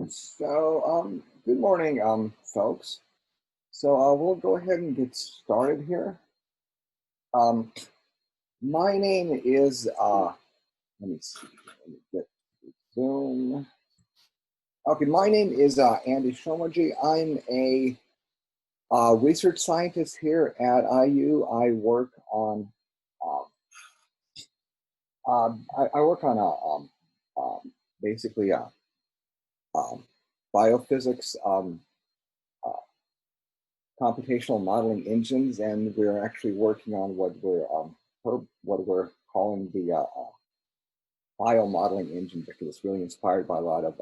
Good morning, folks. We'll go ahead and get started here. Um, my name is, let me see, let me get Zoom. Okay, my name is Andy Somogye. I'm a research scientist here at IU. I work on, I work on basically biophysics uh, computational modeling engines, and we're actually working on what we're calling the biomodeling engine, because it's really inspired by a lot of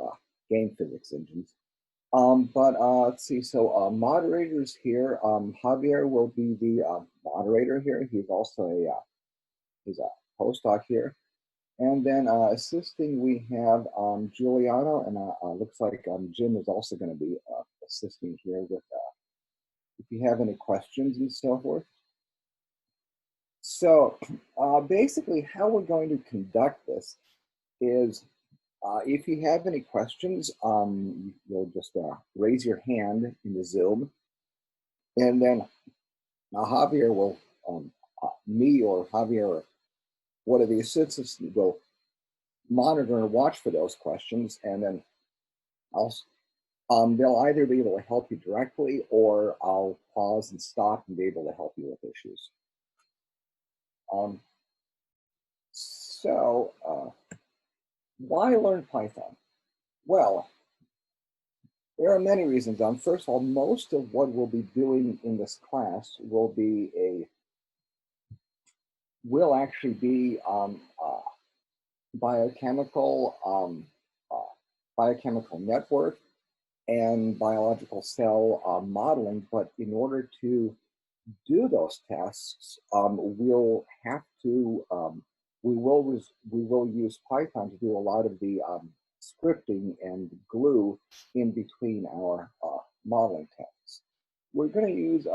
game physics engines. Let's see. Moderators here. Javier will be the moderator here. He's also he's a postdoc here. And then assisting, we have Giuliano, and looks like Jim is also going to be assisting here with if you have any questions and so forth. So basically how we're going to conduct this is if you have any questions, you'll just raise your hand in the Zoom, and then Javier will, me or Javier or one of the assistants will monitor and watch for those questions, and then they'll either be able to help you directly, or I'll pause and stop and be able to help you with issues. Why learn Python? Well, there are many reasons. First of all, most of what we'll be doing in this class will actually be biochemical network and biological cell modeling. But in order to do those tasks, we'll have to we will use Python to do a lot of the scripting and glue in between our modeling tasks. We're going to use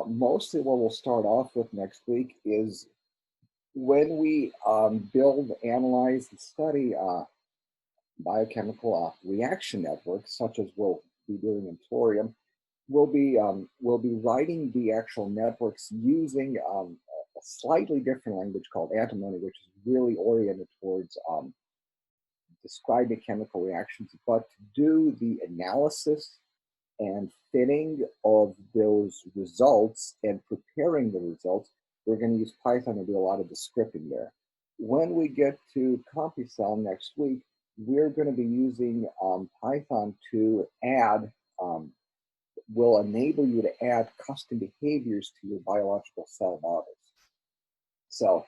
mostly what we'll start off with next week is when we build, analyze, and study biochemical reaction networks, such as we'll be doing in Tellurium. We'll be writing the actual networks using a slightly different language called antimony, which is really oriented towards describing chemical reactions. But to do the analysis and fitting of those results and preparing the results, we're going to use Python to do a lot of the scripting there. When we get to CompuCell next week, we're going to be using Python to add will enable you to add custom behaviors to your biological cell models. So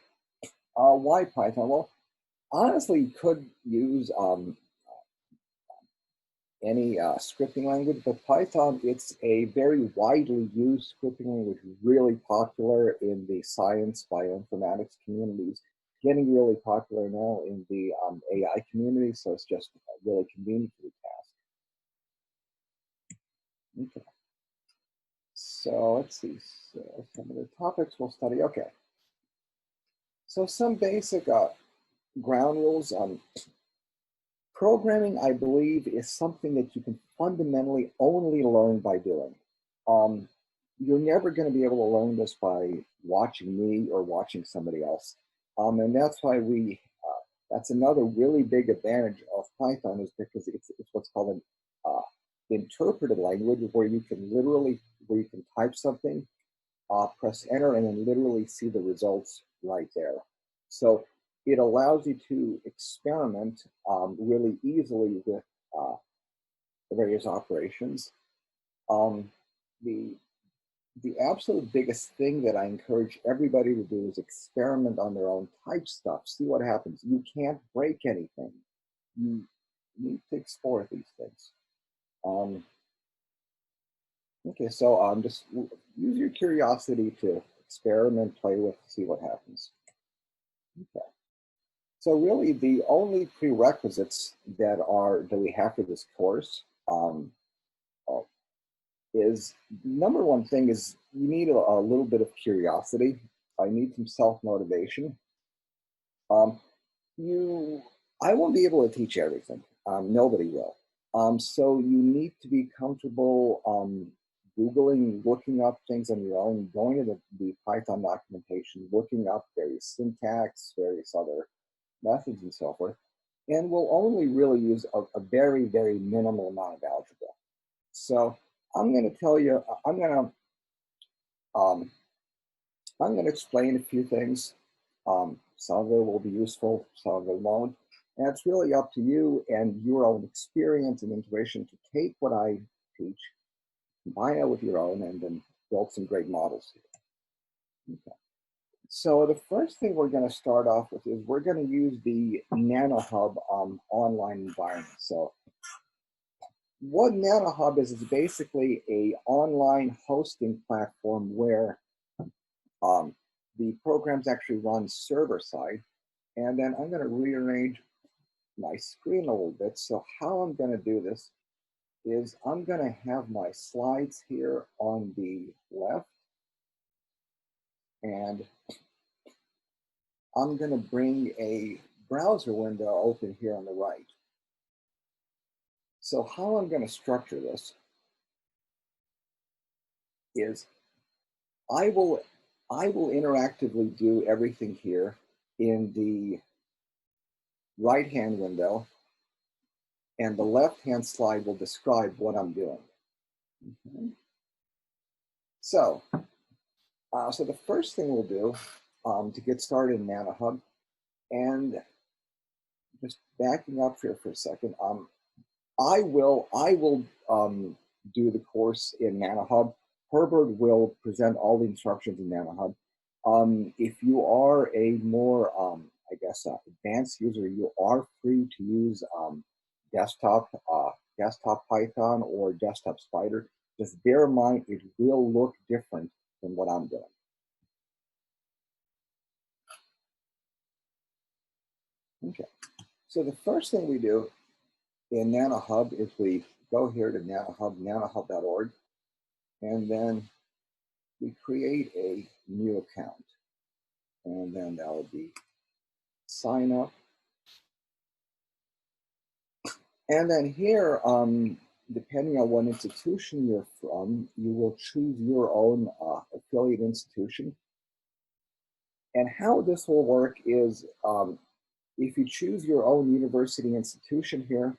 why Python? Well, honestly, you could use any scripting language, but Python, it's a very widely used scripting language, really popular in the science bioinformatics communities, getting really popular now in the AI community, so it's just really convenient for the task. Okay. So let's see, so some of the topics we'll study. Okay. So some basic ground rules. Programming, I believe, is something that you can fundamentally only learn by doing. You're never going to be able to learn this by watching me or watching somebody else. And that's why that's another really big advantage of Python, is because it's what's called an interpreted language, where you can type something, press enter, and then literally see the results right there. So it allows you to experiment really easily with the various operations. The absolute biggest thing that I encourage everybody to do is experiment on their own, type stuff, see what happens. You can't break anything. You need to explore these things. Okay, so just use your curiosity to experiment, play with, see what happens. Okay. So really, the only prerequisites that we have for this course is, number one thing is you need a little bit of curiosity. I need some self-motivation. I won't be able to teach everything. Nobody will. So you need to be comfortable Googling, looking up things on your own, going to the Python documentation, looking up various syntax, various other methods and so forth. And we'll only really use a very, very minimal amount of algebra. So I'm going to tell you, um, I'm going to explain a few things. Some of it will be useful, some of it won't. And it's really up to you and your own experience and intuition to take what I teach, combine it with your own, and then build some great models here. Okay. So the first thing we're going to start off with is we're going to use the nanoHUB online environment. So what nanoHUB is basically a online hosting platform where the programs actually run server side. And then I'm going to rearrange my screen a little bit. So how I'm going to do this is I'm going to have my slides here on the left, and I'm going to bring a browser window open here on the right. So how I'm going to structure this is I will interactively do everything here in the right-hand window, and the left-hand slide will describe what I'm doing. Okay. So the first thing we'll do to get started in nanoHUB, and just backing up here for a second, I will do the course in nanoHUB. Herbert will present all the instructions in nanoHUB. If you are a more, advanced user, you are free to use desktop Python or desktop Spider. Just bear in mind, it will look different than what I'm doing. Okay, so the first thing we do in nanoHUB is we go here to nanohub.org, and then we create a new account. And then that will be sign up. And then here, depending on what institution you're from, you will choose your own affiliate institution. And how this will work is if you choose your own university institution here,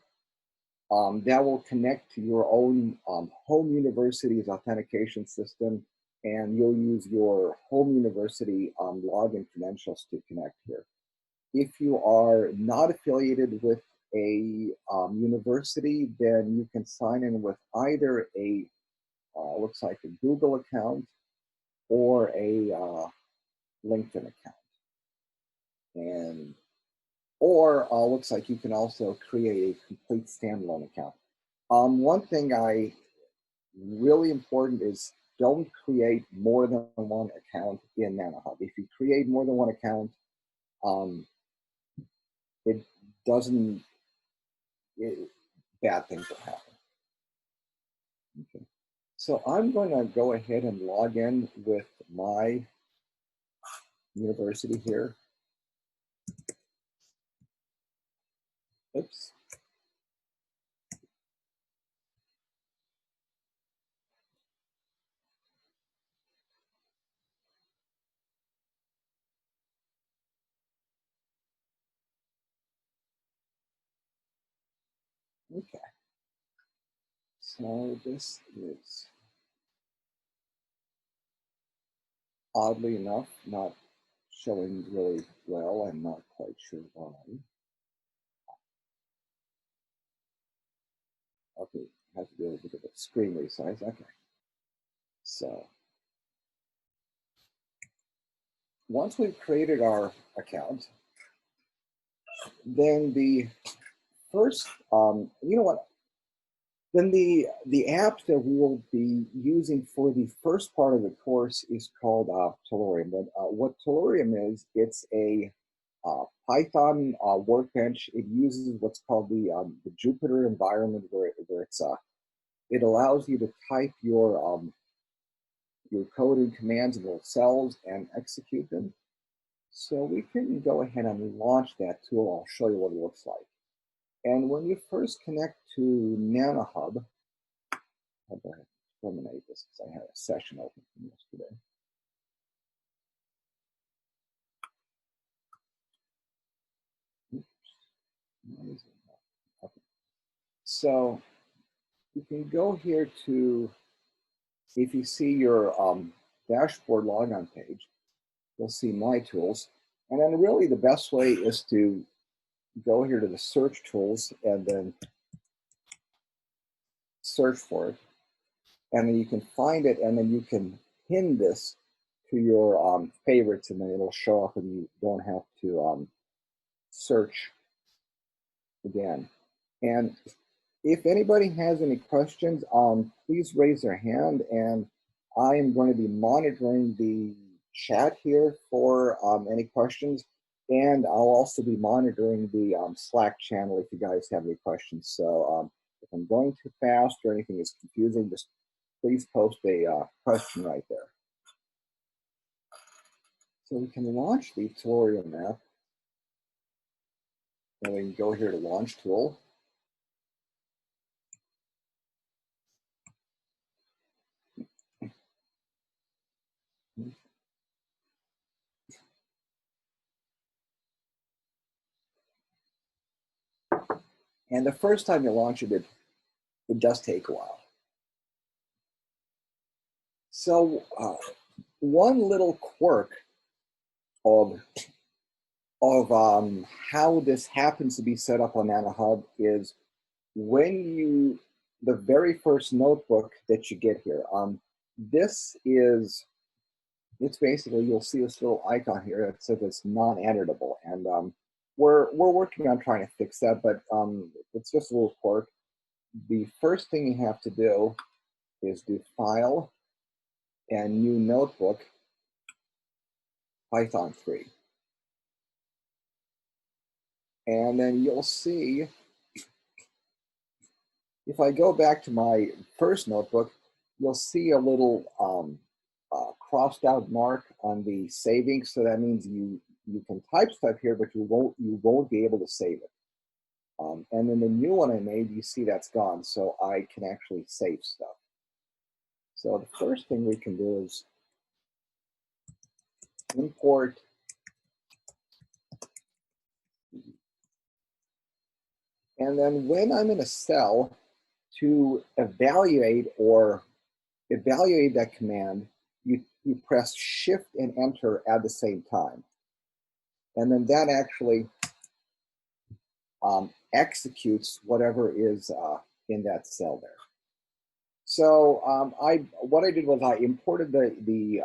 that will connect to your own home university's authentication system, and you'll use your home university login credentials to connect here. If you are not affiliated with a university, then you can sign in with either a, looks like a Google account or a LinkedIn account. And or looks like you can also create a complete standalone account. One thing really important is don't create more than one account in nanoHUB. If you create more than one account, it doesn't, bad things will happen. Okay. So I'm going to go ahead and log in with my university here. Oops. Okay. So this is, oddly enough, not showing really well. I'm not quite sure why. Okay, has to do with a screen resize. Okay. So once we've created our account, then the first, you know what? Then the app that we will be using for the first part of the course is called Tellurium. But what Tellurium is, it's a Python workbench. It uses what's called the Jupyter environment, where it's it allows you to type your coding commands in little cells and execute them. So we can go ahead and launch that tool. I'll show you what it looks like. And when you first connect to nanoHUB, I'll go ahead and terminate this because I had a session open from yesterday. Oops. Okay. So you can go here to, if you see your dashboard logon page, you'll see My Tools. And then really the best way is to go here to the search tools and then search for it. And then you can find it, and then you can pin this to your favorites, and then it'll show up and you don't have to search again. And if anybody has any questions, please raise their hand, and I am going to be monitoring the chat here for any questions, and I'll also be monitoring the Slack channel if you guys have any questions. So if I'm going too fast or anything is confusing, just please post a question right there. So we can launch the Tellurium app, and we can go here to Launch Tool. And the first time you launch it, it does take a while. So one little quirk of how this happens to be set up on nanoHUB is when the very first notebook that you get here, it's basically, you'll see this little icon here that says it's non-editable, and we're working on trying to fix that, but it's just a little quirk. The first thing you have to do is do File and New Notebook, Python 3. And then you'll see, if I go back to my first notebook, you'll see a little crossed out mark on the saving. So that means you can type stuff here, but you won't be able to save it. And then the new one I made, you see that's gone. So I can actually save stuff. So the first thing we can do is import and then when I'm in a cell, to evaluate that command, you press Shift and Enter at the same time. And then that actually executes whatever is in that cell there. So what I did was I imported the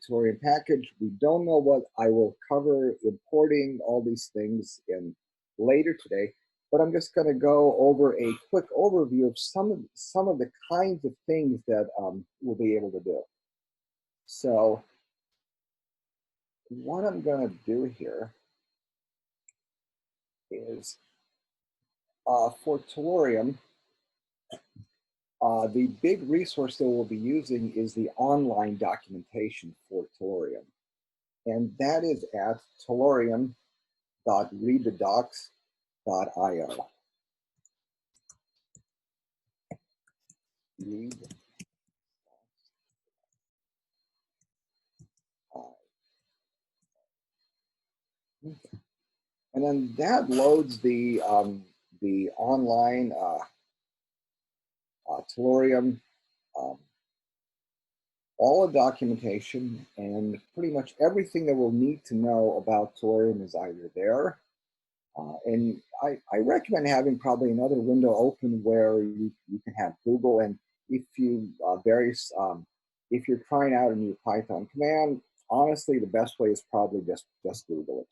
Tellurium package. We don't know what I will cover importing all these things in later today, but I'm just going to go over a quick overview of some of the kinds of things that we'll be able to do. So what I'm going to do here is for Tellurium, the big resource that we'll be using is the online documentation for Tellurium. And that is at tellurium.readthedocs.io. Read. And then that loads the online Tellurium, all the documentation, and pretty much everything that we'll need to know about Tellurium is either there. And I recommend having probably another window open where you can have Google, and if you if you're trying out a new Python command, honestly, the best way is probably just Google it.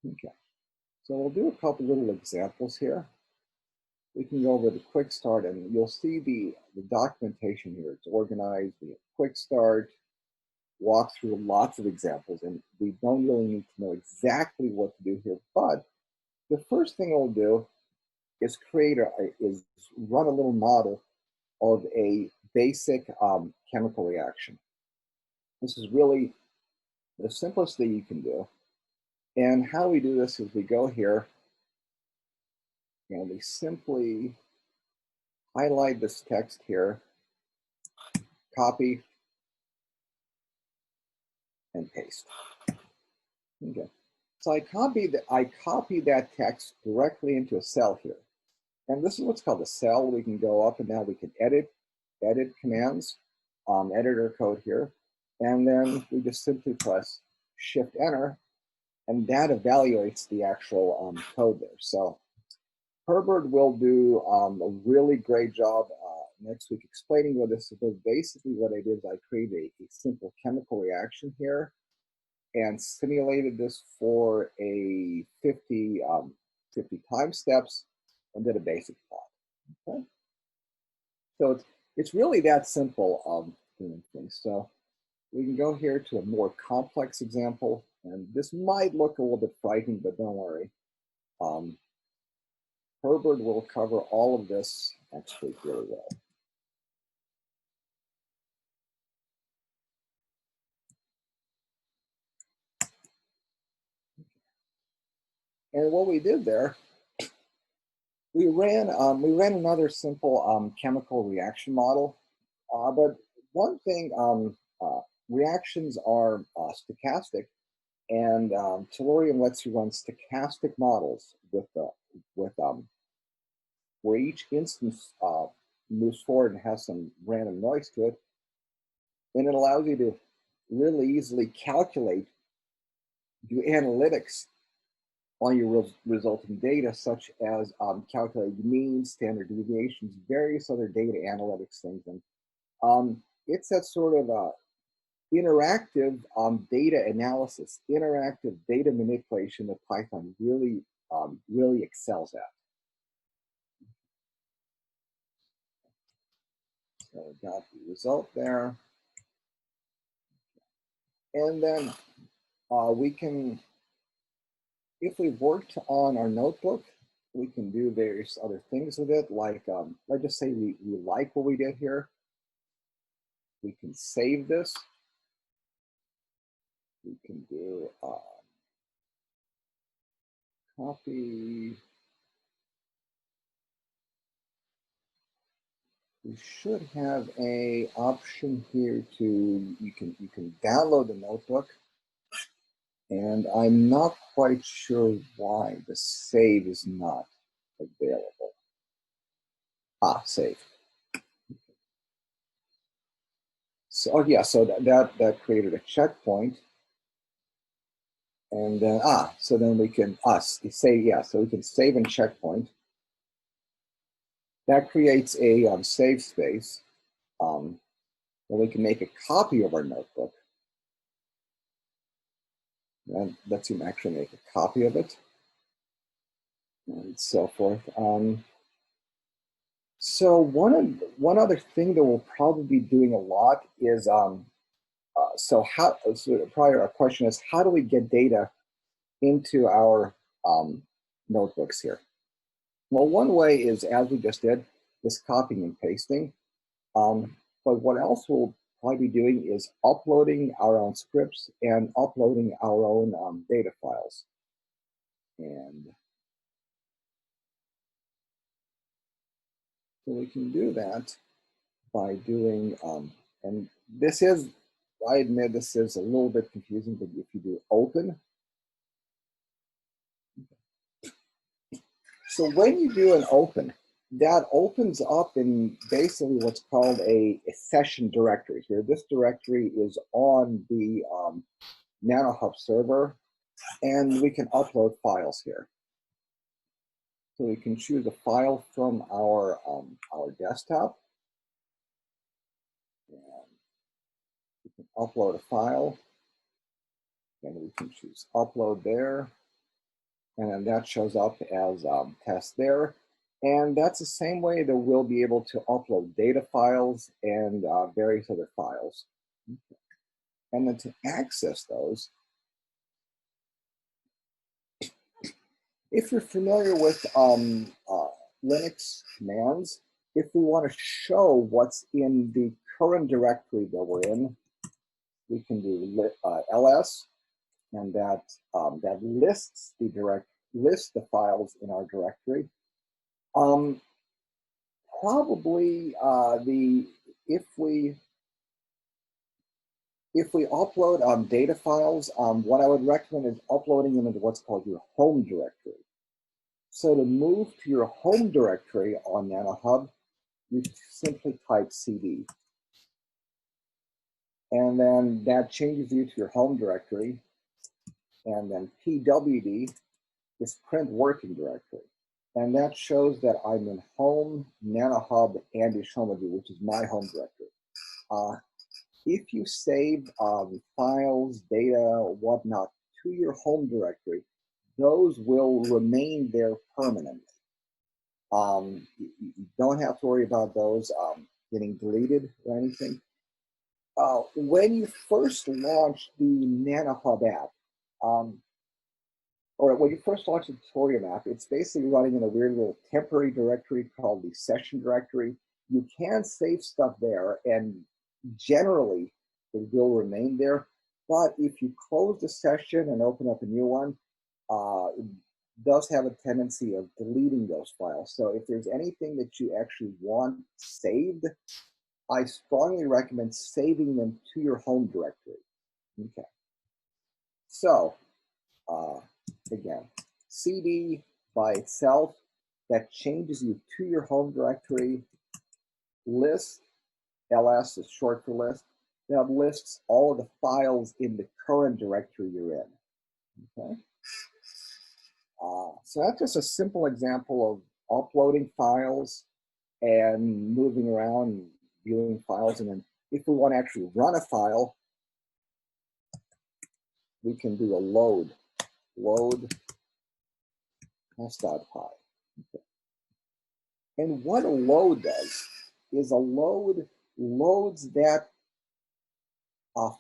Okay, so we'll do a couple little examples here. We can go over the quick start, and you'll see the documentation here. It's organized. We have quick start, walk through lots of examples, and we don't really need to know exactly what to do here. But the first thing we'll do is run a little model of a basic chemical reaction. This is really the simplest thing you can do. And how we do this is we go here and we simply highlight this text here, copy, and paste. Okay. So I copy that text directly into a cell here. And this is what's called a cell. We can go up and down. We can edit commands, editor code here. And then we just simply press Shift Enter, and that evaluates the actual code there. So Herbert will do a really great job next week explaining what this is. But basically what I did is I created a simple chemical reaction here and simulated this for a 50 time steps and did a basic plot. Okay? So it's really that simple doing things. So we can go here to a more complex example, and this might look a little bit frightening, but don't worry. Herbert will cover all of this next week really well. And what we did there, we ran another simple chemical reaction model. But one thing, reactions are stochastic, and Tellurium lets you run stochastic models with where each instance moves forward and has some random noise to it, and it allows you to really easily calculate, do analytics on your resulting data, such as calculate means, standard deviations, various other data analytics things. And it's that sort of interactive data analysis, interactive data manipulation that Python really, really excels at. So we got the result there. And then we can, if we've worked on our notebook, we can do various other things with it. Like, let's just say we like what we did here. We can save this. We can do copy. We should have a option here to, you can download the notebook. And I'm not quite sure why the save is not available. Save. So yeah, so that created a checkpoint. And then, so then we can, save, yeah, so we can save and checkpoint. That creates a save space. Then we can make a copy of our notebook. And lets you actually make a copy of it. And so forth. So one other thing that we'll probably be doing a lot is, so probably our question is, how do we get data into our notebooks here? Well, one way is, as we just did, is copying and pasting. But what else we'll probably be doing is uploading our own scripts and uploading our own data files. And so we can do that by doing, and this is, I admit this is a little bit confusing, but if you do open, so when you do an open, that opens up in basically what's called a session directory here. This directory is on the nanoHUB server, and we can upload files here. So we can choose a file from our desktop, and we can upload a file, and we can choose upload there, and then that shows up as test there. And that's the same way that we'll be able to upload data files and various other files. And then to access those, if you're familiar with Linux commands, if we want to show what's in the current directory that we're in, we can do ls, and that lists the files in our directory. Probably if we upload data files, what I would recommend is uploading them into what's called your home directory. So to move to your home directory on nanoHUB, you simply type CD. And then that changes you to your home directory. And then PWD is print working directory. And that shows that I'm in home, nanoHUB, and Somogye, which is my home directory. If you save files, data, whatnot to your home directory, those will remain there permanently. You don't have to worry about those getting deleted or anything. When you first launch the nanoHUB app, or when you first launch the Tellurium app, it's basically running in a weird little temporary directory called the session directory. You can save stuff there, and generally it will remain there. But if you close the session and open up a new one, it does have a tendency of deleting those files. So if there's anything that you actually want saved, I strongly recommend saving them to your home directory. Okay. So again, CD by itself, that changes you to your home directory. List, LS is short for list, that lists all of the files in the current directory you're in. Okay. So that's just a simple example of uploading files and moving around and viewing files. And then if we want to actually run a file, we can do a load test.py. Okay. And what a load does is a load loads that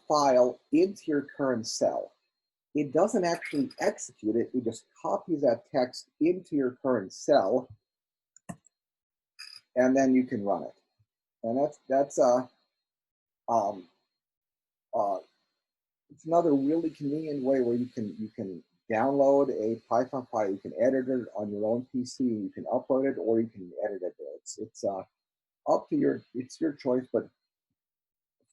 file into your current cell. It doesn't actually execute it, it just copies that text into your current cell, and then you can run it. And it's another really convenient way where you can download a Python file, you can edit it on your own PC, you can upload it, or you can edit it there. It's up to it's your choice, but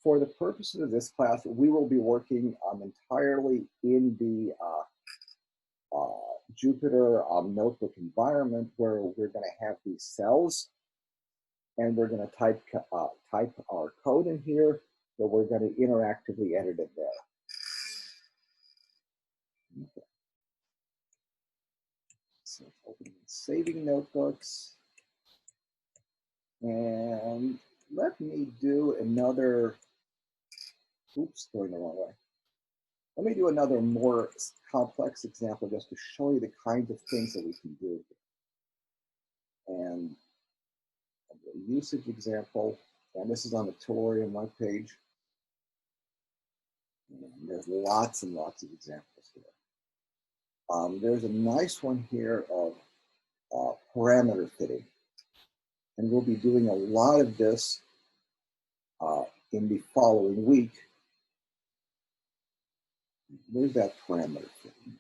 for the purposes of this class, we will be working entirely in the Jupyter notebook environment, where we're going to have these cells, and we're going to type our code in here, but we're going to interactively edit it there. Okay. So opening and saving notebooks, and let me do another. Oops, going the wrong way. Let me do another more complex example just to show you the kinds of things that we can do. And a usage example, and this is on the Tellurium webpage. And there's lots and lots of examples here. There's a nice one here of parameter fitting. And we'll be doing a lot of this in the following week. Where's that parameter fitting?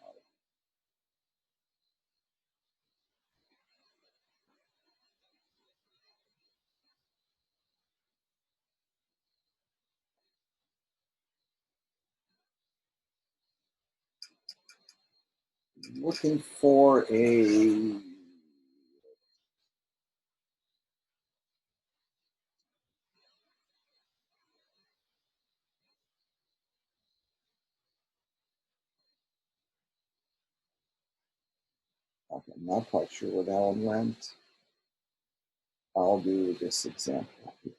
Looking for a okay, I'm not quite sure where that one went. I'll do this example here.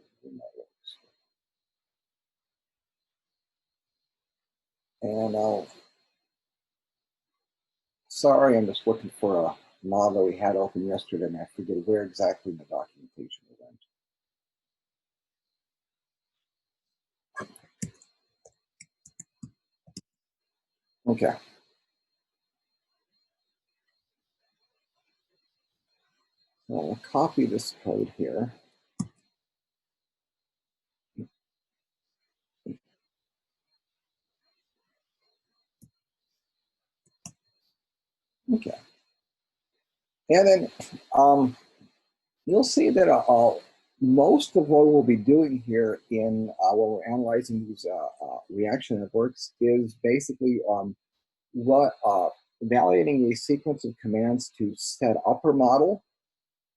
And sorry, I'm just looking for a model we had open yesterday, and I forget where exactly in the documentation it went. Okay. So we'll copy this code here. Okay. And then you'll see that most of what we'll be doing here in when we're analyzing these reaction networks is basically evaluating a sequence of commands to set up our model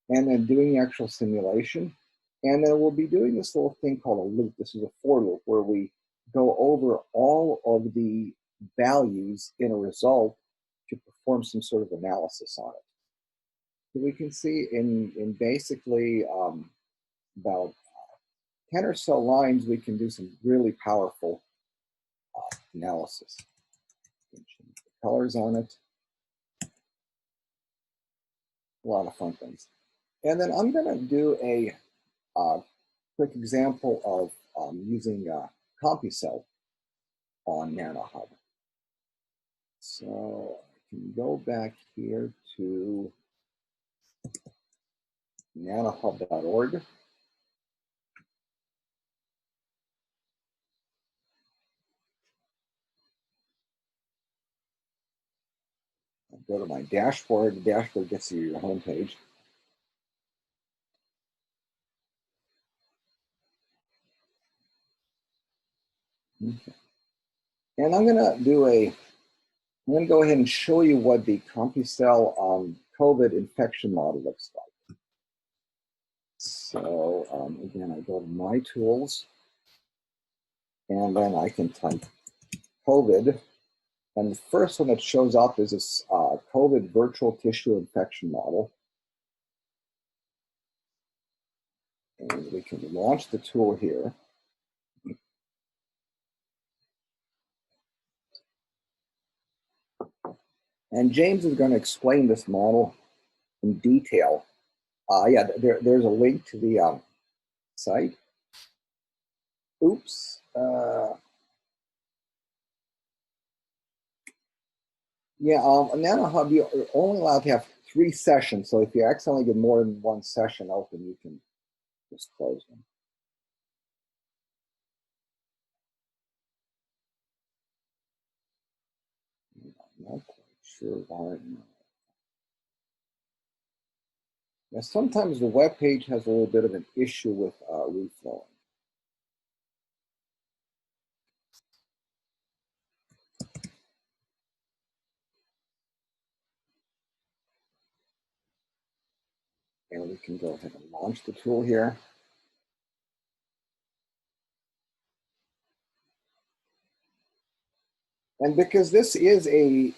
and then doing the actual simulation. And then we'll be doing this little thing called a loop. This is a for loop where we go over all of the values in a result to perform some sort of analysis on it. So we can see in basically about 10 or so lines, we can do some really powerful analysis. Change the colors on it. A lot of fun things. And then I'm going to do a quick example of using CompuCell on nanoHUB. So I can go back here to nanohub.org. Go to my dashboard. The dashboard gets you your home page. Okay. And I'm going to go ahead and show you what the CompuCell COVID infection model looks like. So again, I go to My Tools, and then I can type COVID. And the first one that shows up is this COVID virtual tissue infection model. And we can launch the tool here. And James is going to explain this model in detail. Yeah, there's a link to the site. Oops. Yeah, nanoHUB, you're only allowed to have 3 sessions. So if you accidentally get more than 1 session open, you can just close them. I'm not quite sure why. Now, sometimes the web page has a little bit of an issue with reflowing. And we can go ahead and launch the tool here. And because this is a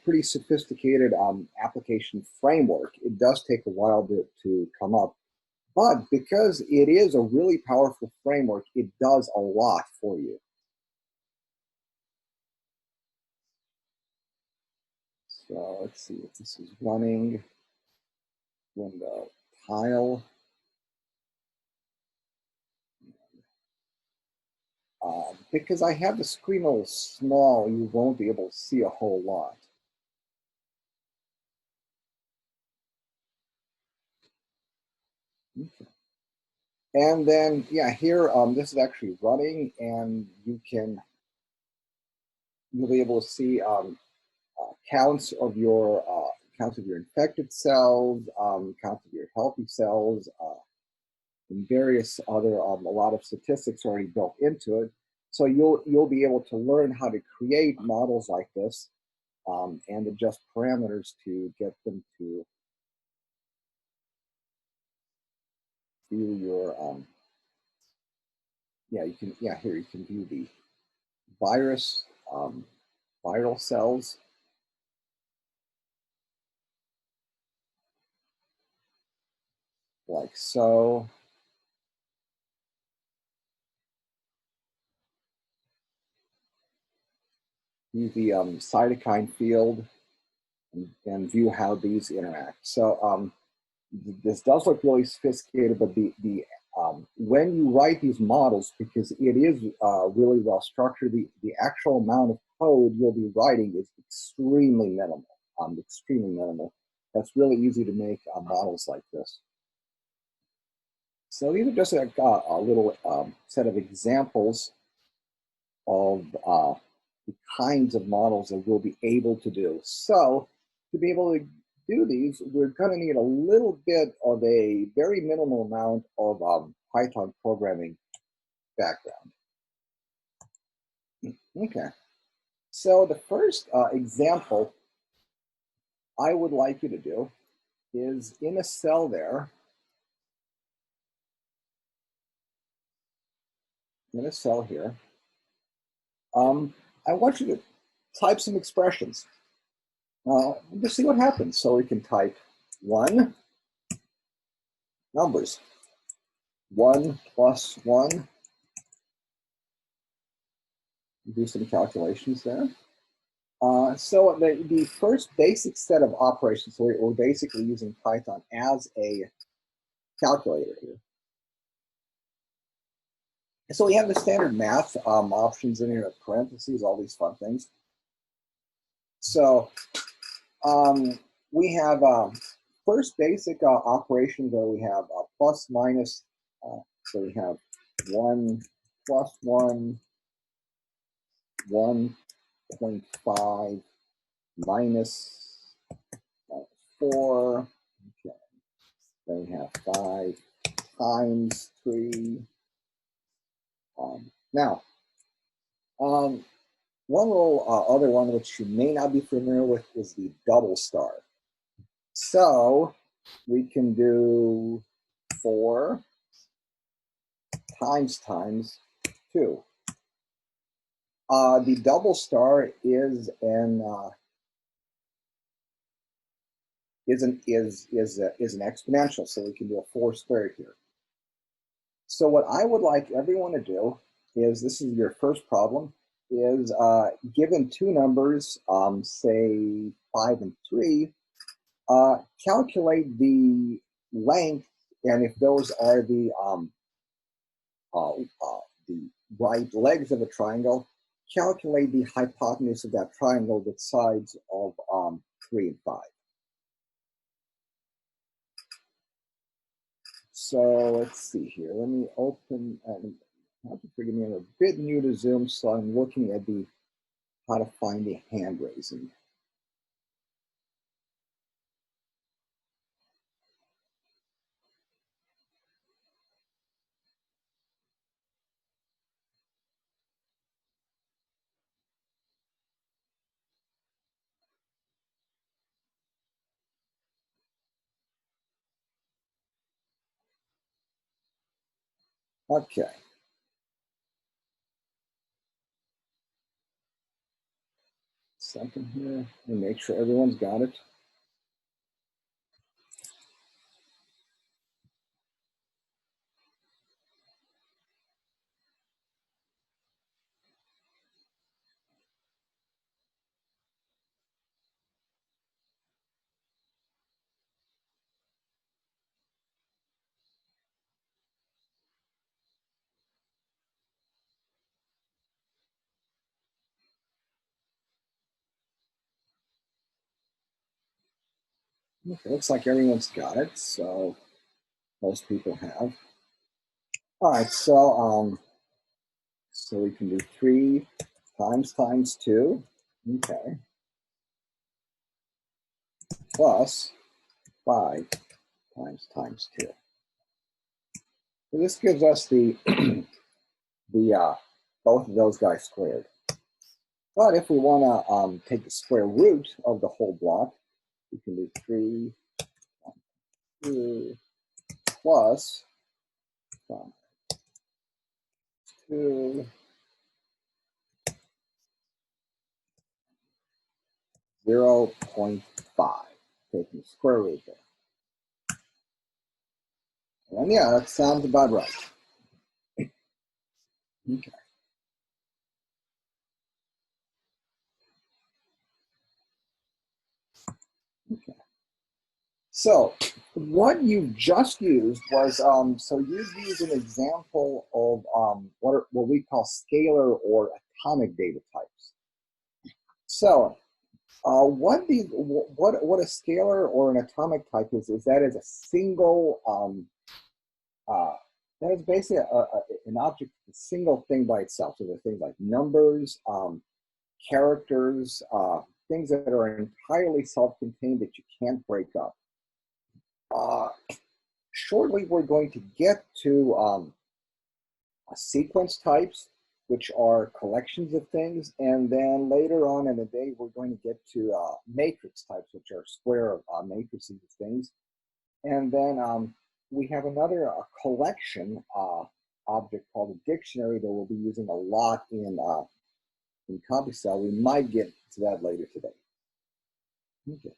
pretty sophisticated application framework, it does take a while to come up. But because it is a really powerful framework, it does a lot for you. So let's see if this is running. Window, tile. Because I have the screen a little small, you won't be able to see a whole lot. Okay. And then, yeah, here, this is actually running, and you'll be able to see counts of your infected cells, counts of your healthy cells, and various other a lot of statistics already built into it. So you'll be able to learn how to create models like this and adjust parameters to get them to view your here you can view the virus viral cells. Like so. View the cytokine field and view how these interact. So this does look really sophisticated, but when you write these models, because it is really well structured, the actual amount of code you'll be writing is extremely minimal. Extremely minimal. That's really easy to make models like this. So these are just a little set of examples of the kinds of models that we'll be able to do. So to be able to do these, we're going to need a little bit of a very minimal amount of Python programming background. Okay, so the first example I would like you to do is in a cell there, in a cell here, I want you to type some expressions. Just see what happens. So we can type 1, numbers, 1 plus 1, do some calculations there. So the first basic set of operations, so we're basically using Python as a calculator here. So we have the standard math options in here, parentheses, all these fun things. So we have first basic operations where we have plus, minus, so we have 1 plus 1, 1.5 minus 4, okay. Then we have 5 times 3. Now, one little other one which you may not be familiar with is the double star. So we can do 4 times 2. The double star is an exponential, so we can do a 4 squared here. So what I would like everyone to do is, this is your first problem, is given two numbers, say 5 and 3, calculate the length, and if those are the right legs of a triangle, calculate the hypotenuse of that triangle with sides of 3 and 5. So let's see here. Let me open. Have to forgive me. I'm a bit new to Zoom, so I'm looking at how to find the hand raising. Okay. Second here, and make sure everyone's got it. Okay, looks like everyone's got it, so most people have. All right, so we can do 3 times 2, okay, plus 5 times 2. So this gives us the both of those guys squared. But if we want to take the square root of the whole block, we can do 3 times 2 plus 5 2 0.5, taking the square root there. And yeah, that sounds about right. Okay. Okay. So what you just used was, so you used an example of what we call scalar or atomic data types. So what a scalar or an atomic type is that is a single, that is basically an object, a single thing by itself. So there are things like numbers, characters, things that are entirely self-contained that you can't break up. Shortly, we're going to get to sequence types, which are collections of things, and then later on in the day, we're going to get to matrix types, which are square matrices of things. And then we have another collection object called a dictionary that we'll be using a lot in CompuCell. We might get to that later today. Okay.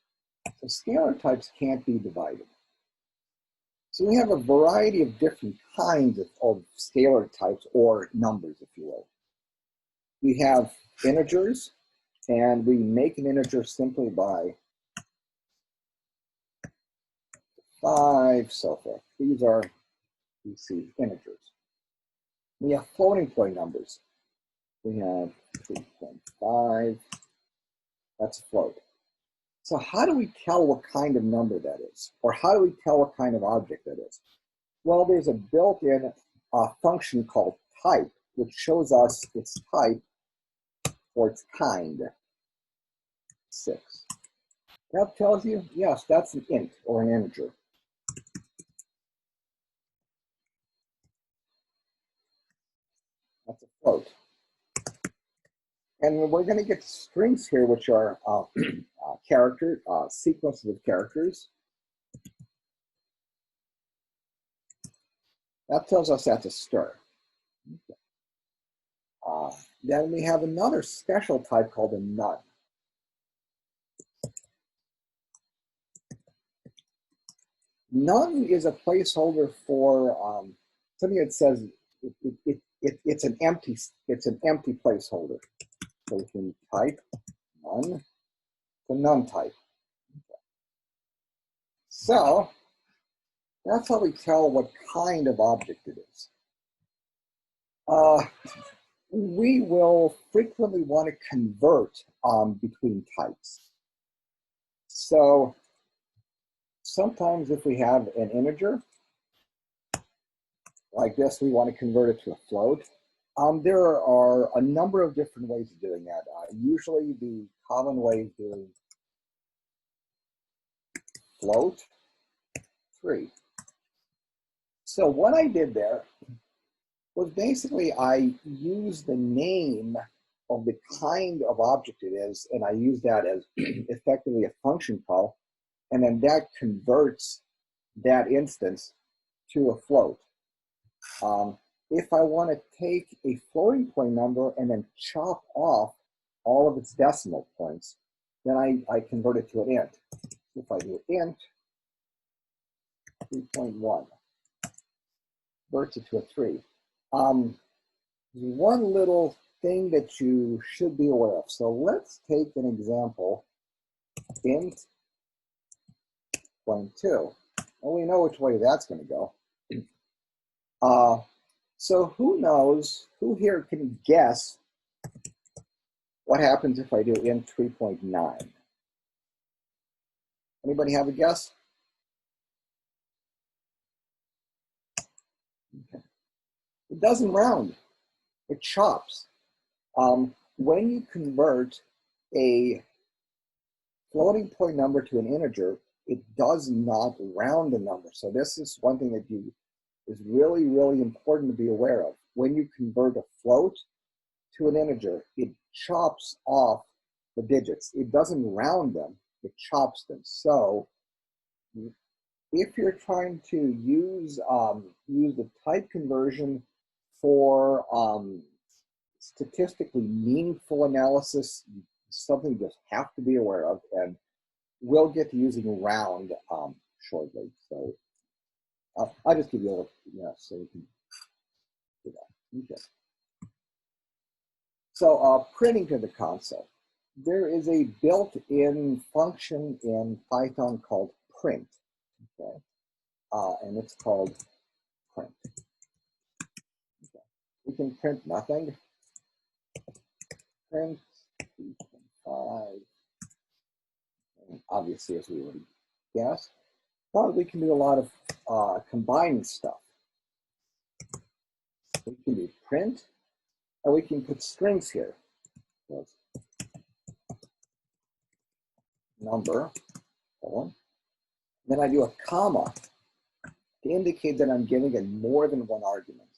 So scalar types can't be divided. So we have a variety of different kinds of scalar types, or numbers, if you will. We have integers, and we make an integer simply by 5, so forth. These are, you see, integers. We have floating point numbers. We have 3.5, that's a float. So how do we tell what kind of number that is? Or how do we tell what kind of object that is? Well, there's a built-in function called type, which shows us its type or its kind. 6. That tells you, yes, that's an int or an integer. That's a float. And we're going to get strings here, which are sequences of characters. That tells us that's a string. Then we have another special type called a none. None is a placeholder for something that says it's an empty placeholder. So we can type none, the none type. So that's how we tell what kind of object it is. We will frequently want to convert between types. So sometimes if we have an integer like this, we want to convert it to a float. There are a number of different ways of doing that. Usually the common way is doing float 3. So what I did there was basically I used the name of the kind of object it is, and I use that as effectively a function call, and then that converts that instance to a float. If I want to take a floating point number and then chop off all of its decimal points, then I convert it to an int. If I do int 3.1, converts it to a 3. One little thing that you should be aware of. So let's take an example, int 0.2. Well, we know which way that's going to go. So who knows, who here can guess what happens if I do int 3.9? Anybody have a guess? Okay. It doesn't round, it chops. When you convert a floating point number to an integer, it does not round the number. So this is one thing that is really, really important to be aware of. When you convert a float to an integer, it chops off the digits. It doesn't round them, it chops them. So if you're trying to use the type conversion for statistically meaningful analysis, something you just have to be aware of, and we'll get to using round shortly. So I'll just give you a little, so we can do that. Okay. So printing to the console. There is a built-in function in Python called print, okay? And it's called print. Okay. We can print nothing. Print 3.5. Obviously, as we already guessed. But we can do a lot of combining stuff. We can do print, and we can put strings here. number, colon. Then I do a comma to indicate that I'm giving it more than one argument.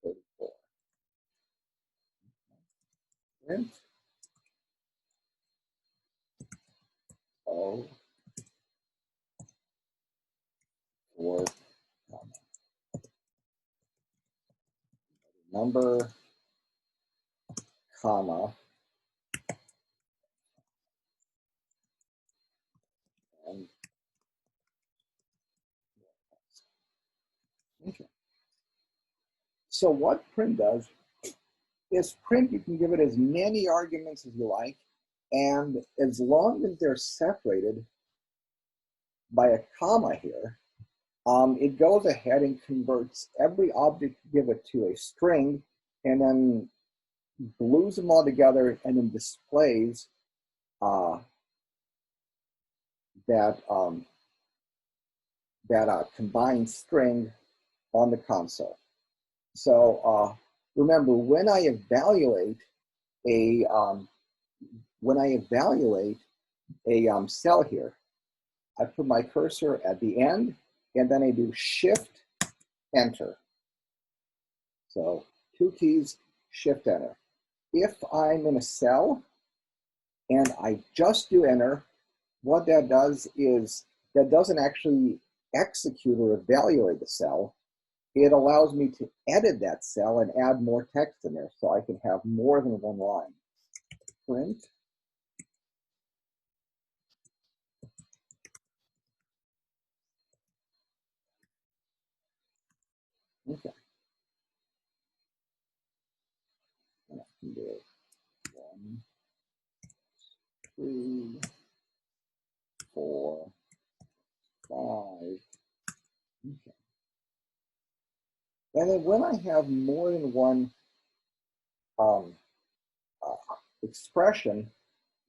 34. Print O for comma. Number, comma, and okay. So what print does is print, you can give it as many arguments as you like, and as long as they're separated by a comma here, it goes ahead and converts every object you give it to a string, and then glues them all together and then displays that combined string on the console. So remember, when I evaluate a cell here, I put my cursor at the end, and then I do Shift Enter. So 2 keys, Shift Enter. If I'm in a cell and I just do Enter, what that does is that doesn't actually execute or evaluate the cell. It allows me to edit that cell and add more text in there, so I can have more than one line. Print okay. And I can do 1, 2, 4, 5. Okay. And then when I have more than one expression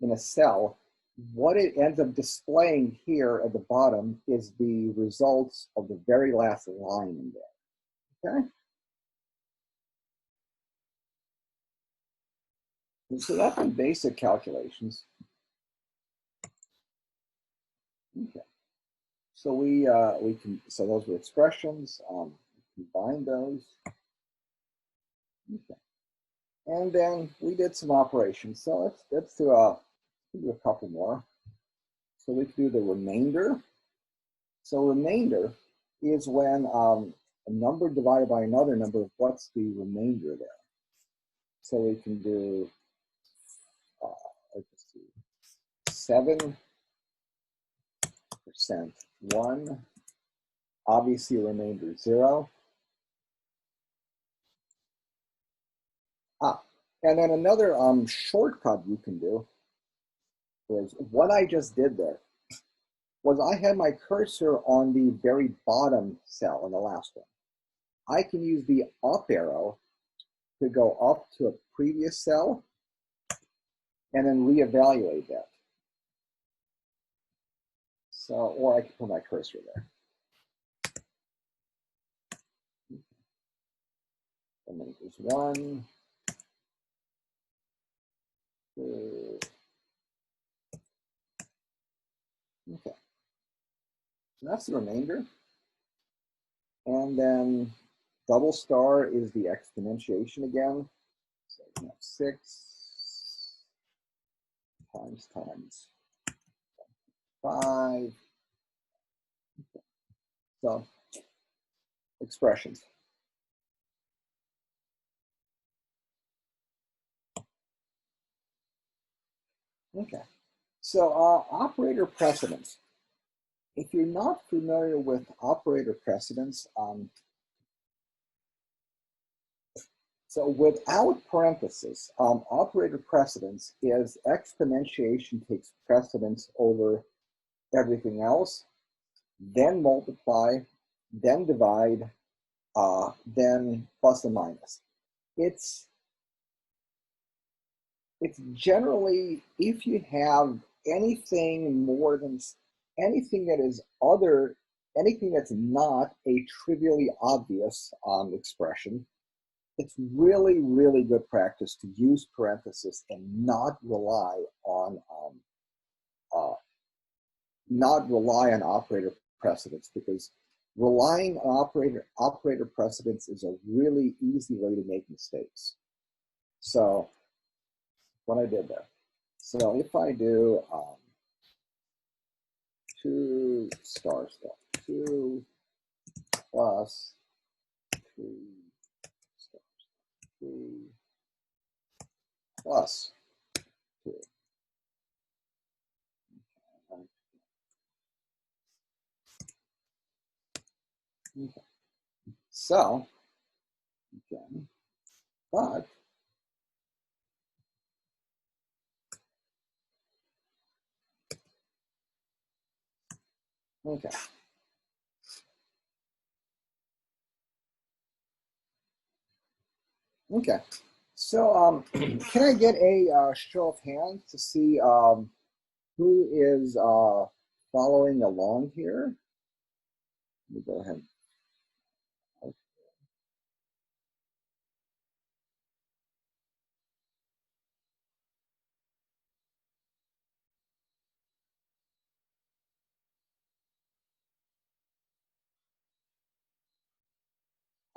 in a cell, what it ends up displaying here at the bottom is the results of the very last line in there. Okay? And so that's some basic calculations. Okay. So so those were expressions. Combine those. Okay. And then we did some operations. So let's do a couple more. So we can do the remainder. So remainder is when a number divided by another number, what's the remainder there? So we can do, let's see, 7%, 1, obviously remainder 0. And then another shortcut you can do is what I just did there was I had my cursor on the very bottom cell in the last one. I can use the up arrow to go up to a previous cell and then reevaluate that. So, or I can put my cursor there. And then there's 1, 2. Okay. So that's the remainder. And then double star is the exponentiation again. So we have 6 times 5. Okay. So expressions. Okay. So operator precedence. If you're not familiar with operator precedence, so without parentheses, operator precedence is exponentiation takes precedence over everything else, then multiply, then divide, then plus and minus. It's generally, if you have anything more than anything that is other, anything that's not a trivially obvious expression, it's really, really good practice to use parentheses and not rely on not rely on operator precedence, because relying on operator precedence is a really easy way to make mistakes. So what I did there. So if I do 2 star stuff, 2 plus 3 stars, 3 plus 2. Okay. So, again, but okay. Okay. So, can I get a show of hands to see who is following along here? Let me go ahead.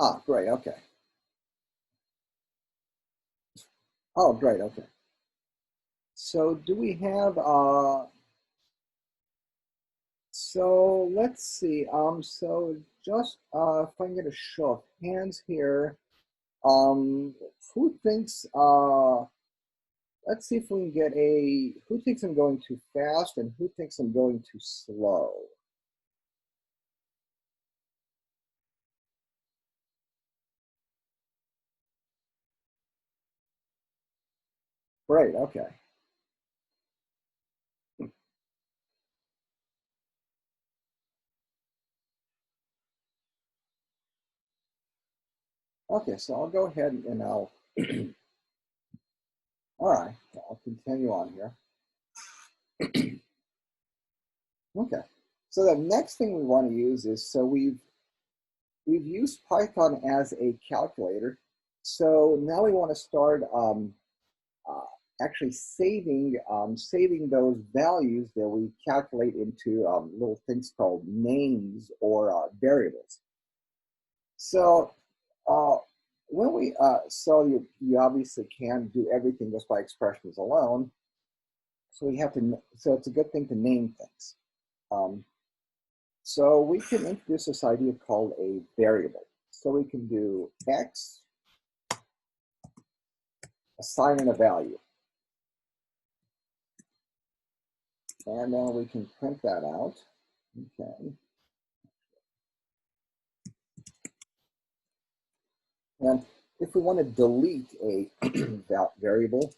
Ah, great. Okay. Oh, great. Okay. So, do we have so let's see. So just if I can get a show of hands here, who thinks? Let's see if we can get a. Who thinks I'm going too fast, and who thinks I'm going too slow? Great. Okay. Okay. So I'll go ahead and I'll. All right. I'll continue on here. Okay. So the next thing we want to use is, so we've used Python as a calculator. So now we want to start uh, actually saving those values that we calculate into little things called names or variables. So when we so you obviously can't do everything just by expressions alone. So we have to. So it's a good thing to name things. Um, So we can introduce this idea called a variable. So we can do x, assign it a value. And then we can print that out. Okay. And if we want to delete a variable,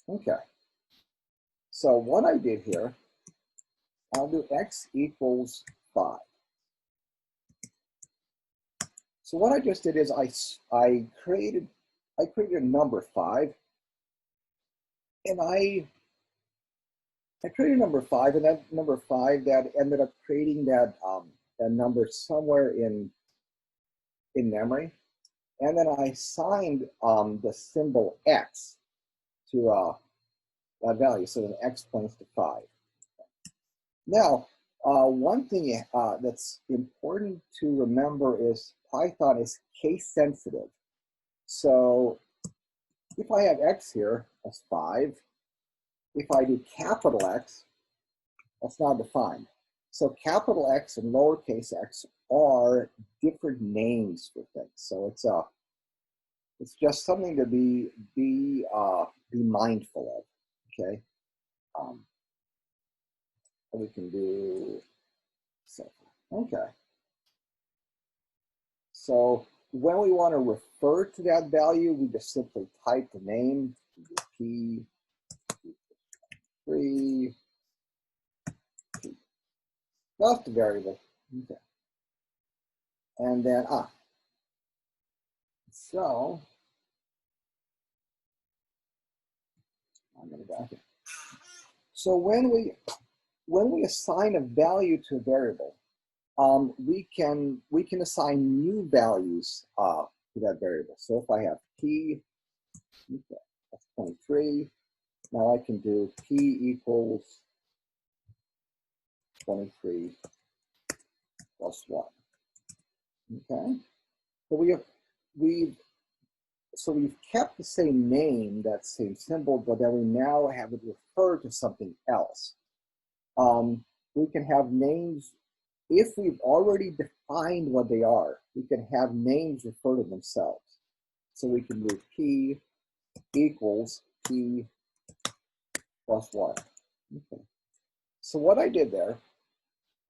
okay. So what I did here, I'll do x equals 5. So what I just did is I created a number 5, and I created number 5, and that number 5 that ended up creating that number somewhere in memory, and then I assigned the symbol x to that value, so that x points to 5. Now, one thing that's important to remember is Python is case sensitive. So if I have x here, that's 5. If I do capital X, that's not defined. So capital X and lowercase x are different names for things. So it's just something to be mindful of. Okay, we can do so. Okay, so when we want to refer to that value, we just simply type the name p3 just the variable. Okay, and then so I'm going to go here. So when we assign a value to a variable, we can assign new values to that variable. So if I have p, okay, that's 23. Now I can do p equals 23 plus 1. Okay, so we've kept the same name, that same symbol, but then we now have it refer to something else. We can have names, if we've already defined what they are, we can have names refer to themselves. So we can do p equals p plus 1. Okay. So what I did there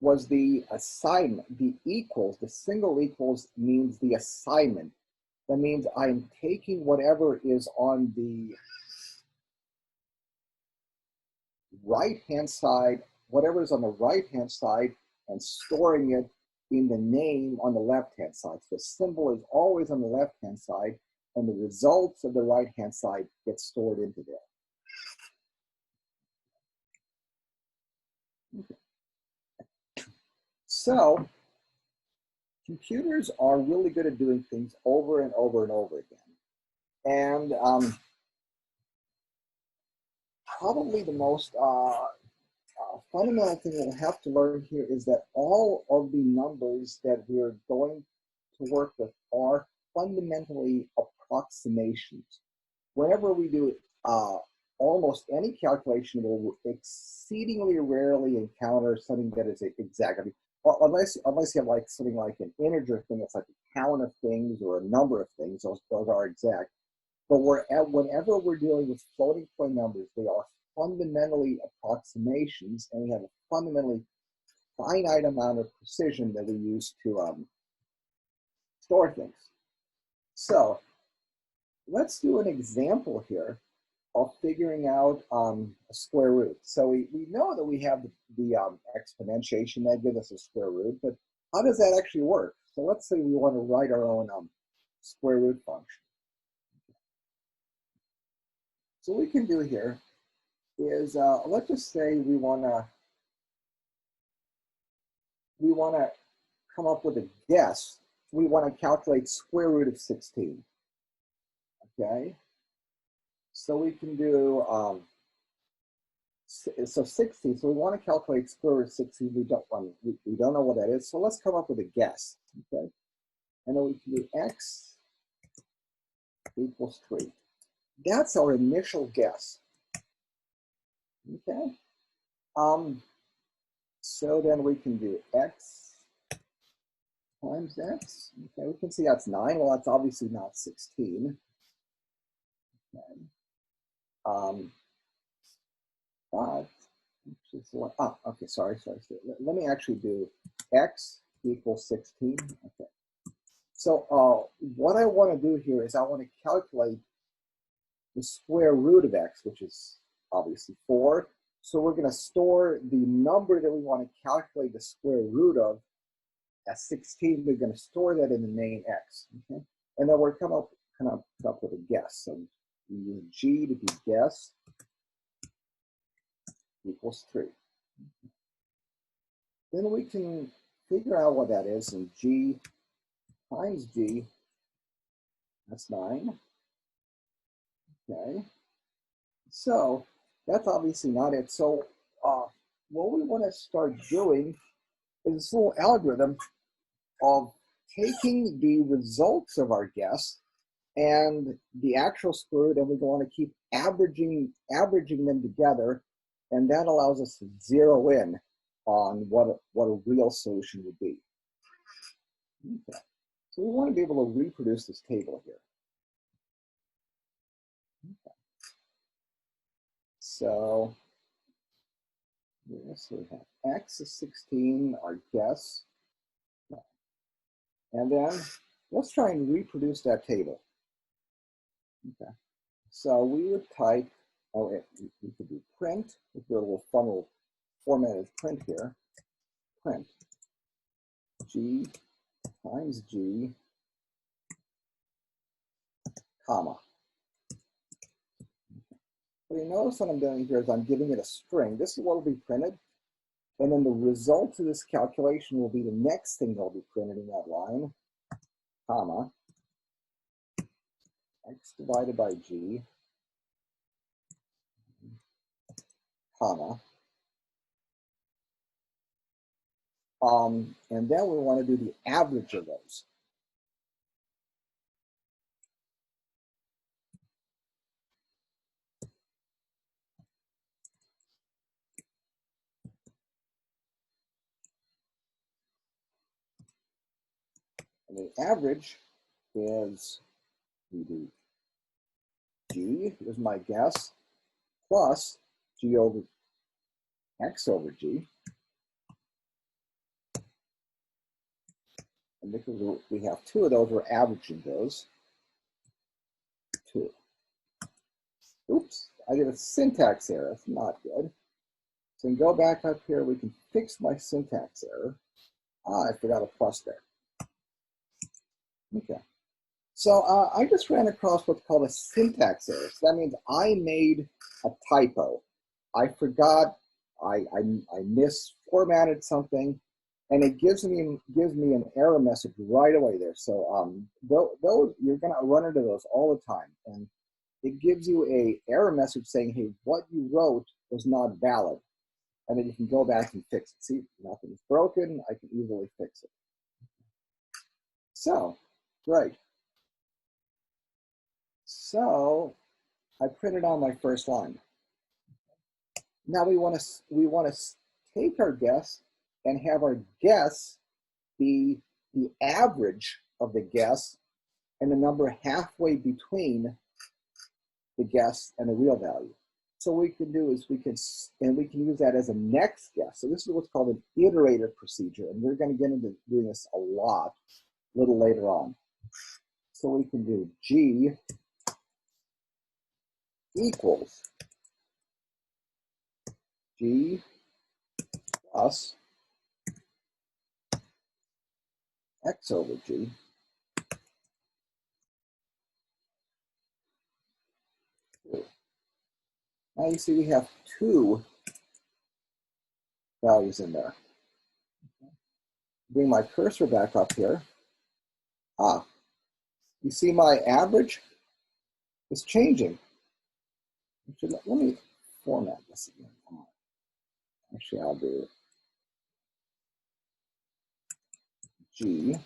was the assignment, the equals, the single equals means the assignment. That means I'm taking whatever is on the right-hand side, whatever is on the right-hand side, and storing it in the name on the left-hand side. So the symbol is always on the left-hand side, and the results of the right-hand side get stored into there. Okay. So computers are really good at doing things over and over and over again. And probably the most fundamental thing we'll have to learn here is that all of the numbers that we're going to work with are fundamentally approximations. Whenever we do almost any calculation, we'll exceedingly rarely encounter something that is exact. I mean, unless you have like something like an integer thing, it's like a count of things or a number of things, those are exact. But whenever we're dealing with floating point numbers, they are fundamentally approximations, and we have a fundamentally finite amount of precision that we use to store things. So let's do an example here of figuring out a square root. So we know that we have the exponentiation that gives us a square root, but how does that actually work? So let's say we want to write our own square root function. So what we can do here is let's just say we want to come up with a guess. We want to calculate square root of 16. Okay, so we can do so 16. So we want to calculate square root of 16. We don't know what that is. So let's come up with a guess. Okay, and then we can do x equals 3. That's our initial guess. Okay. So then we can do x times x. Okay, we can see that's 9. Well, that's obviously not 16. Okay. But okay, sorry. Let me actually do x equals 16. Okay. So what I want to do here is I want to calculate the square root of x, which is obviously 4. So we're going to store the number that we want to calculate the square root of as 16. We're going to store that in the name x. Okay? And then we're come up with a guess. So we use g to do guess equals 3. Then we can figure out what that is, and g times g, that's 9. Okay, so that's obviously not it. So what we want to start doing is this little algorithm of taking the results of our guess and the actual square root, and we want to keep averaging them together, and that allows us to zero in on what a real solution would be. Okay. So we want to be able to reproduce this table here. Okay. So yes, we have x is 16, our guess. And then let's try and reproduce that table. Okay. So we would type, we could do print, with a little fun little formatted print here. Print g times g, comma. So you notice what I'm doing here is I'm giving it a string. This is what will be printed. And then the result of this calculation will be the next thing that will be printed in that line, comma. x divided by g, comma, and then we want to do the average of those. And the average is, we do g, is my guess, plus g over x over g. And because we have two of those, we're averaging those. 2. Oops, I did a syntax error. That's not good. So we can go back up here. We can fix my syntax error. I forgot a plus there. Okay. So I just ran across what's called a syntax error. So that means I made a typo. I forgot, I misformatted something, and it gives me an error message right away there. So those you're gonna run into those all the time, and it gives you a error message saying, hey, what you wrote was not valid. And then you can go back and fix it. See, nothing's broken, I can easily fix it. So, great. So I printed on my first line. Now we want to take our guess and have our guess be the average of the guess and the number halfway between the guess and the real value. So what we can do is we can use that as a next guess. So this is what's called an iterative procedure, and we're going to get into doing this a little later on. So we can do G equals G plus X over G Now you see we have two values in there. Bring my cursor back up here. You see my average is changing. Let me format this again. Actually, I'll do G.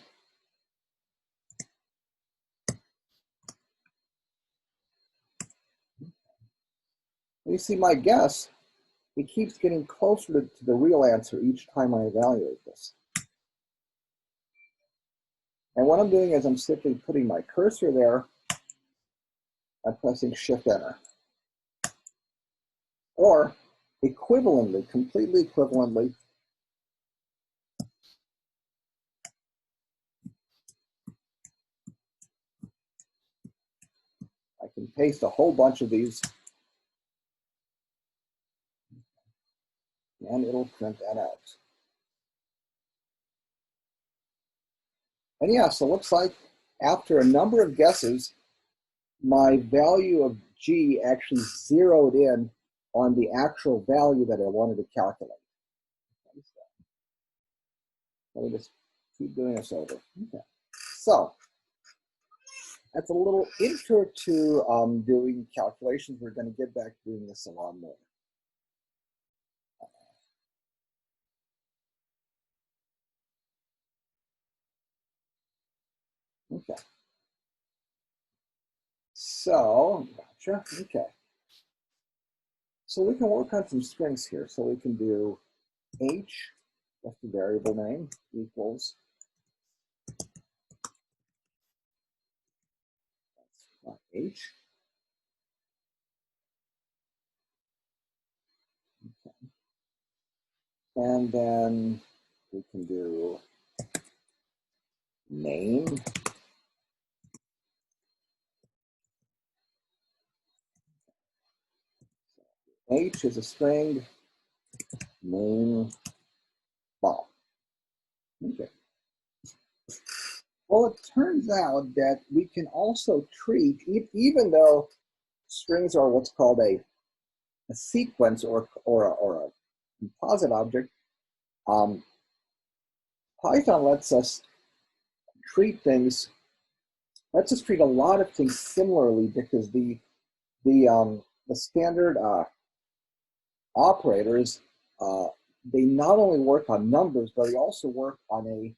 You see my guess, it keeps getting closer to the real answer each time I evaluate this. And what I'm doing is I'm simply putting my cursor there and pressing Shift Enter. Or equivalently, completely equivalently, I can paste a whole bunch of these and it'll print that out. And yeah, so it looks like after a number of guesses, my value of G actually zeroed in on the actual value that I wanted to calculate. Let me just keep doing this over. Okay. So that's a little intro to doing calculations. We're going to get back to doing this a lot more. Okay. So, gotcha. Okay. So we can work on some strings here. So we can do H, that's the variable name, equals, H. Okay. And then we can do name. H is a string, name, ball. Okay. Well, it turns out that we can also treat, even though strings are what's called a sequence or a composite object, Python lets us treat things Let's just treat a lot of things similarly, because the standard operators, they not only work on numbers, but they also work on a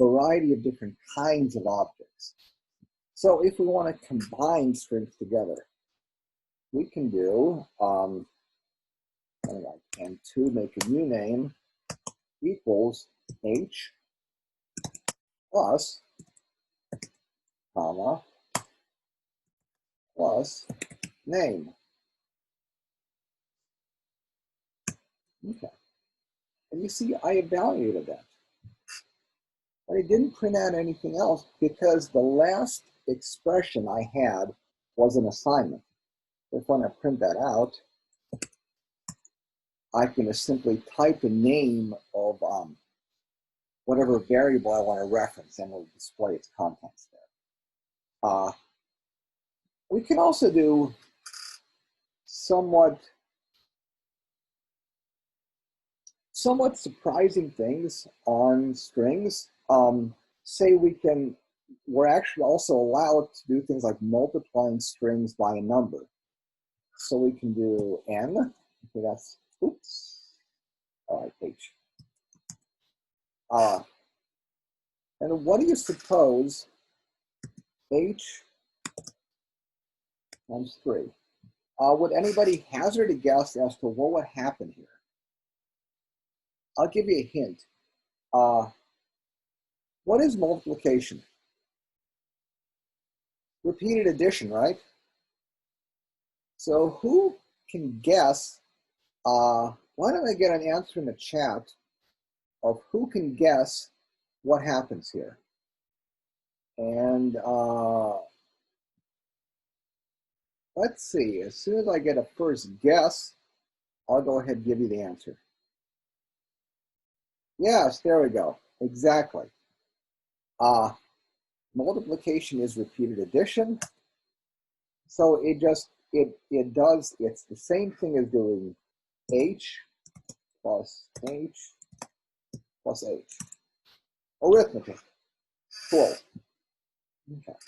variety of different kinds of objects. So if we want to combine strings together, we can do, and to make a new name equals h plus, comma, plus name. Okay. And you see, I evaluated that. But I didn't print out anything else because the last expression I had was an assignment. If when I print that out, I can just simply type the name of whatever variable I want to reference, and it'll display its contents there. We can also do somewhat surprising things on strings. Say we're actually also allowed to do things like multiplying strings by a number. So we can do n, okay, that's, oops, all right, h. And what do you suppose h times 3? Would anybody hazard a guess as to what would happen here? I'll give you a hint. What is multiplication? Repeated addition, right? So who can guess? Why don't I get an answer in the chat of who can guess what happens here? And let's see, as soon as I get a first guess, I'll go ahead and give you the answer. Yes, there we go, exactly. Multiplication is repeated addition. So it's the same thing as doing h plus h plus h. Arithmetic, cool. Okay.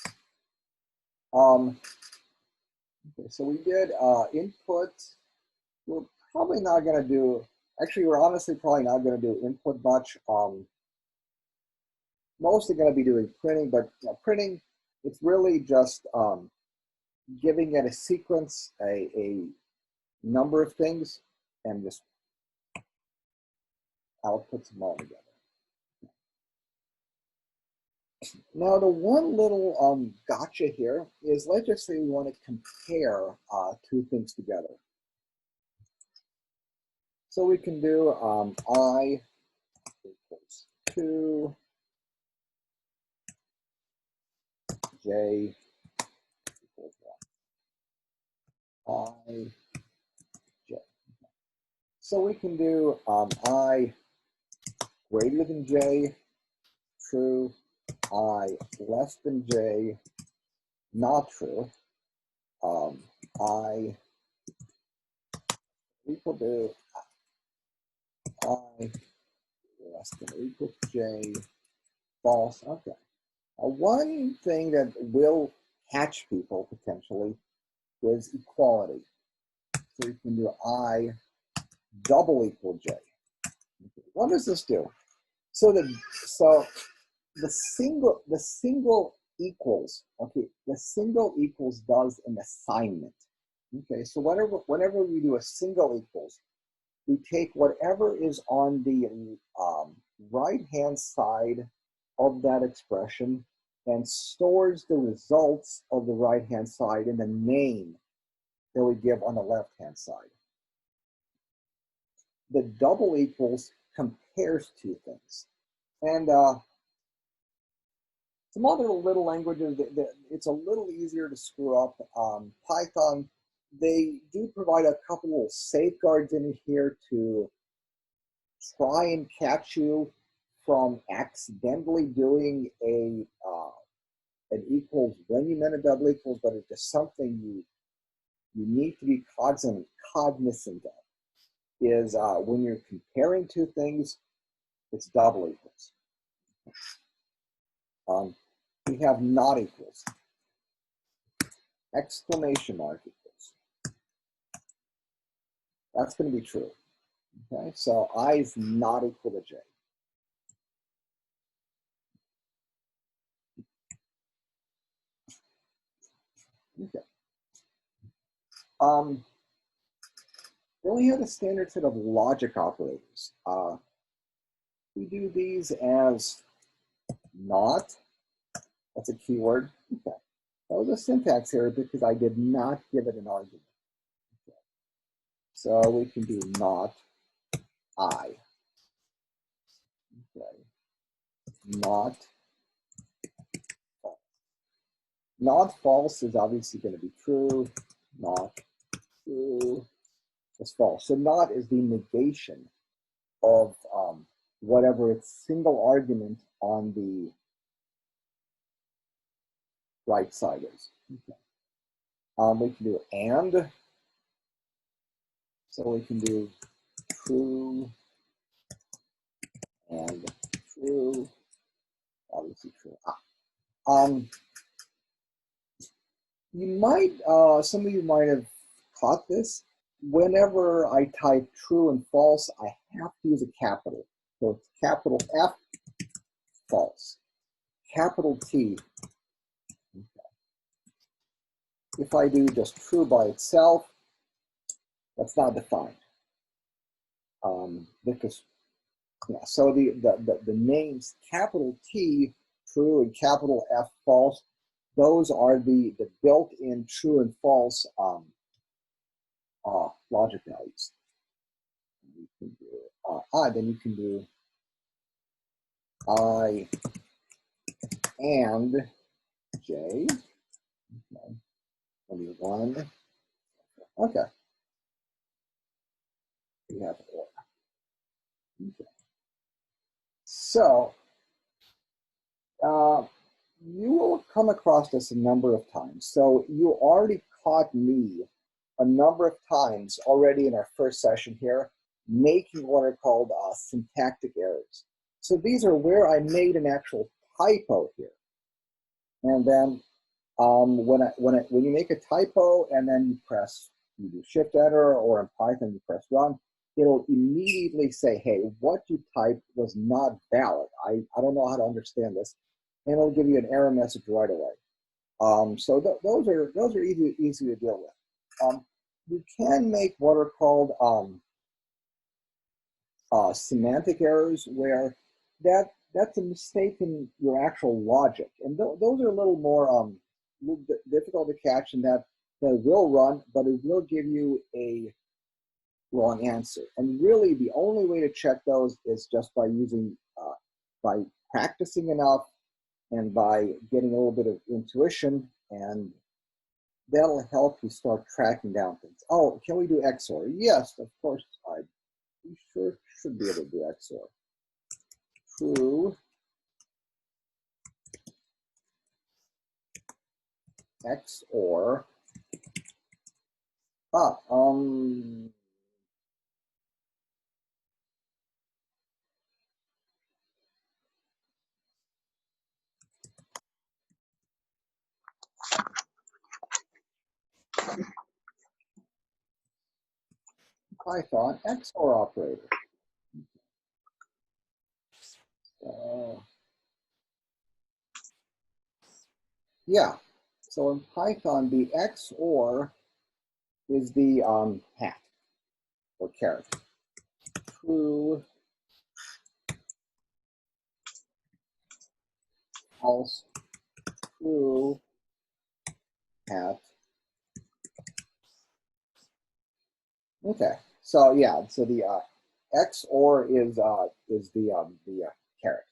Okay, so we did input. We're probably not going to do, actually, we're honestly probably not going to do input much. Mostly going to be doing printing, but printing, it's really just giving it a sequence, a number of things, and just outputs them all together. Now, the one little gotcha here is, let's just say we want to compare two things together. So we can do I equals 2, j equals 1, I, j. So we can do I greater than j, true, I less than j, not true, I equal to I less than or equal to j, false. Okay. One thing that will catch people potentially is equality. So you can do I double equal j. Okay. What does this do? So the single equals, okay, the single equals does an assignment. Okay, so whenever we do a single equals, we take whatever is on the right-hand side of that expression and stores the results of the right-hand side in the name that we give on the left-hand side. The double equals compares two things. And some other little languages, it's a little easier to screw up. Python, they do provide a couple little safeguards in here to try and catch you from accidentally doing an equals when you meant a double equals, but it's just something you need to be cognizant of. Is when you're comparing two things, it's double equals. We have not equals. exclamation mark equals. That's going to be true. Okay, so I is not equal to j. Okay. Then we have a standard set of logic operators. We do these as not. That's a keyword. Okay. That was a syntax error because I did not give it an argument. Okay. So we can do not I. Okay. Not false. Not false is obviously going to be true. Not true is false. So not is the negation of whatever its single argument on the right side is. Okay. We can do and. So we can do true and true, obviously true. You might, some of you might have caught this. Whenever I type true and false, I have to use a capital. So it's capital F, false. Capital T. Okay. If I do just true by itself, that's not defined. Because yeah, so the names capital T, true, and capital F, false, those are the built-in true and false logic values. You can do then you can do I and J. Okay. Only one. Okay. We have or. Okay. So you will come across this a number of times. So you already caught me a number of times already in our first session here, making what are called syntactic errors. So these are where I made an actual typo here. And then when you make a typo and then you do shift enter, or in Python you press run, it'll immediately say, hey, what you typed was not valid. I don't know how to understand this. And it'll give you an error message right away. So those are easy to deal with. You can make what are called semantic errors, where that's a mistake in your actual logic, and those are a little more difficult to catch, and that will run, but it will give you a wrong answer. And really, the only way to check those is just by by practicing enough and by getting a little bit of intuition, and that'll help you start tracking down things. Oh, can we do XOR? Yes, of course. We sure should be able to do XOR. True XOR. Python XOR operator. Yeah, so in Python, the XOR is the hat or caret. True, false, true, hat. Okay, so yeah, so the XOR is the caret.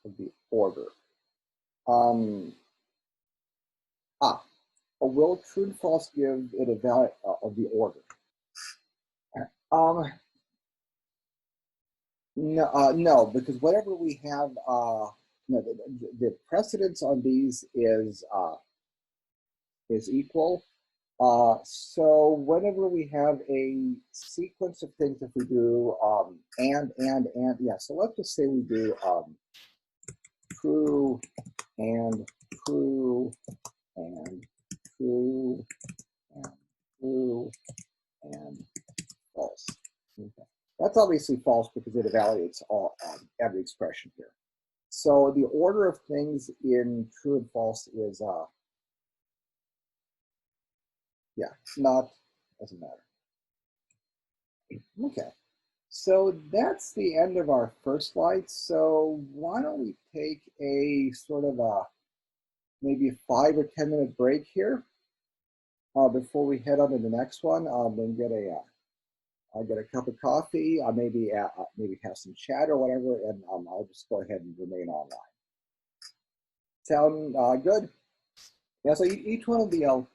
Of the order. Will true and false give it a value of the order? No, because whatever we have, no, the precedence on these is equal. So whenever we have a sequence of things, if we do and, yeah, so let's just say we do true and true and true and true and false. Okay. That's obviously false because it evaluates all every expression here. So the order of things in true and false is yeah, doesn't matter. Okay. So that's the end of our first slide. So why don't we take a sort of a maybe a 5 or 10 minute break here before we head on to the next one. Then I'll get a cup of coffee. Maybe have some chat or whatever, and I'll just go ahead and remain online. Sound good? Yeah. So each one of the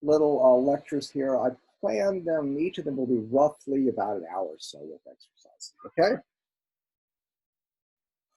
little lectures here, I planned them. Each of them will be roughly about an hour or so with exercises. Okay.